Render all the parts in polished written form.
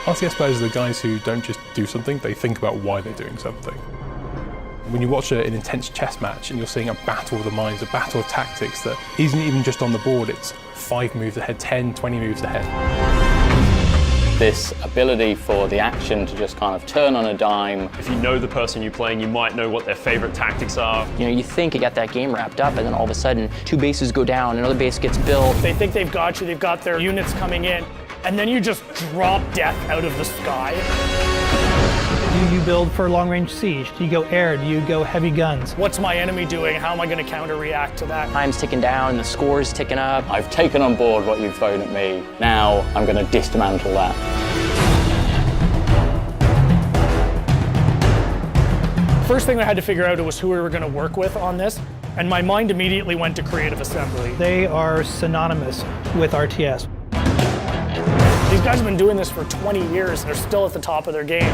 RTS players are the guys who don't just do something, they think about why they're doing something. When you watch an intense chess match and you're seeing a battle of the minds, a battle of tactics that isn't even just on the board, it's 5 moves ahead, 10, 20 moves ahead. This ability for the action to just kind of turn on a dime. If you know the person you're playing, you might know what their favorite tactics are. You know, you think you got that game wrapped up, and then all of a sudden, 2 bases go down, another base gets built. They think they've got you, they've got their units coming in, and then you just drop death out of the sky. Do you build for long-range siege? Do you go air? Do you go heavy guns? What's my enemy doing? How am I going to counter-react to that? Time's ticking down, the score's ticking up. I've taken on board what you've thrown at me. Now I'm going to dismantle that. First thing I had to figure out was who we were going to work with on this, and my mind immediately went to Creative Assembly. They are synonymous with RTS. These guys have been doing this for 20 years. They're still at the top of their game.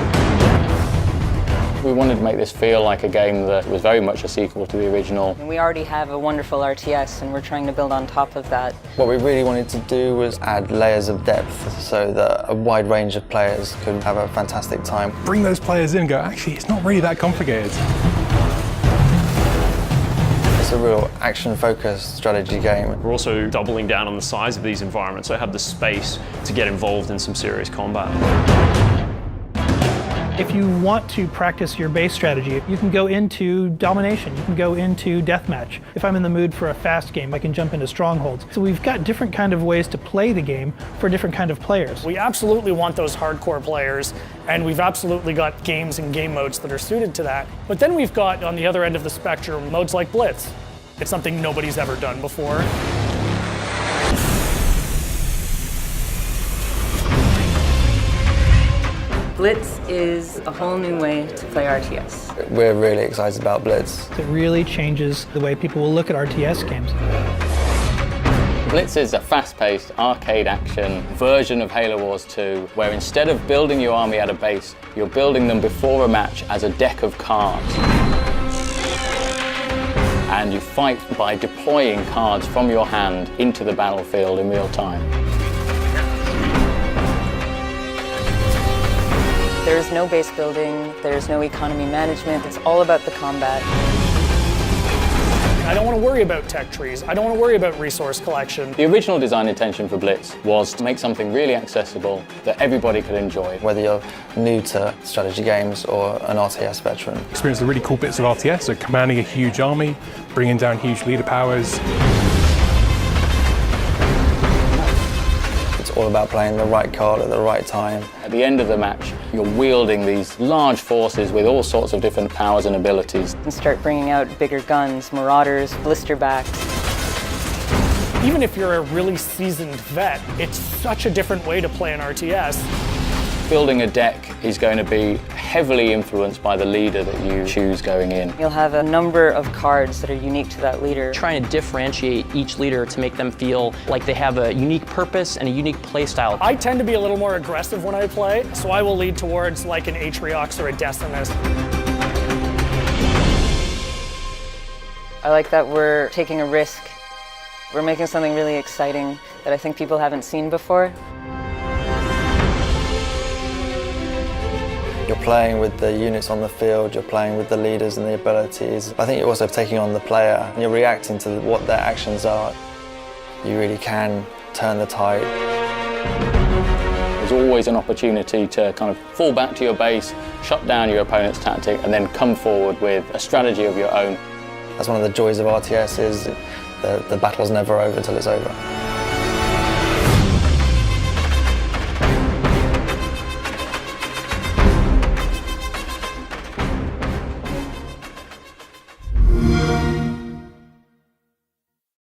We wanted to make this feel like a game that was very much a sequel to the original. We already have a wonderful RTS, and we're trying to build on top of that. What we really wanted to do was add layers of depth so that a wide range of players could have a fantastic time. Bring those players in and go, actually, it's not really that complicated. It's a real action-focused strategy game. We're also doubling down on the size of these environments, so I have the space to get involved in some serious combat. If you want to practice your base strategy, you can go into domination, you can go into deathmatch. If I'm in the mood for a fast game, I can jump into strongholds. So we've got different kind of ways to play the game for different kind of players. We absolutely want those hardcore players, and we've absolutely got games and game modes that are suited to that. But then we've got, on the other end of the spectrum, modes like Blitz. It's something nobody's ever done before. Blitz is a whole new way to play RTS. We're really excited about Blitz. It really changes the way people will look at RTS games. Blitz is a fast-paced arcade action version of Halo Wars 2, where instead of building your army at a base, you're building them before a match as a deck of cards. And you fight by deploying cards from your hand into the battlefield in real time. There's no base building, there's no economy management, it's all about the combat. I don't want to worry about tech trees. I don't want to worry about resource collection. The original design intention for Blitz was to make something really accessible that everybody could enjoy. Whether you're new to strategy games or an RTS veteran. Experience the really cool bits of RTS, so commanding a huge army, bringing down huge leader powers. It's all about playing the right card at the right time. At the end of the match, you're wielding these large forces with all sorts of different powers and abilities. And start bringing out bigger guns, marauders, blisterbacks. Even if you're a really seasoned vet, it's such a different way to play an RTS. Building a deck is going to be heavily influenced by the leader that you choose going in. You'll have a number of cards that are unique to that leader. Trying to differentiate each leader to make them feel like they have a unique purpose and a unique play style. I tend to be a little more aggressive when I play, so I will lead towards like an Atriox or a Decimus. I like that we're taking a risk. We're making something really exciting that I think people haven't seen before. You're playing with the units on the field, you're playing with the leaders and the abilities. I think you're also taking on the player, and you're reacting to what their actions are. You really can turn the tide. There's always an opportunity to kind of fall back to your base, shut down your opponent's tactic, and then come forward with a strategy of your own. That's one of the joys of RTS, is the battle's never over till it's over.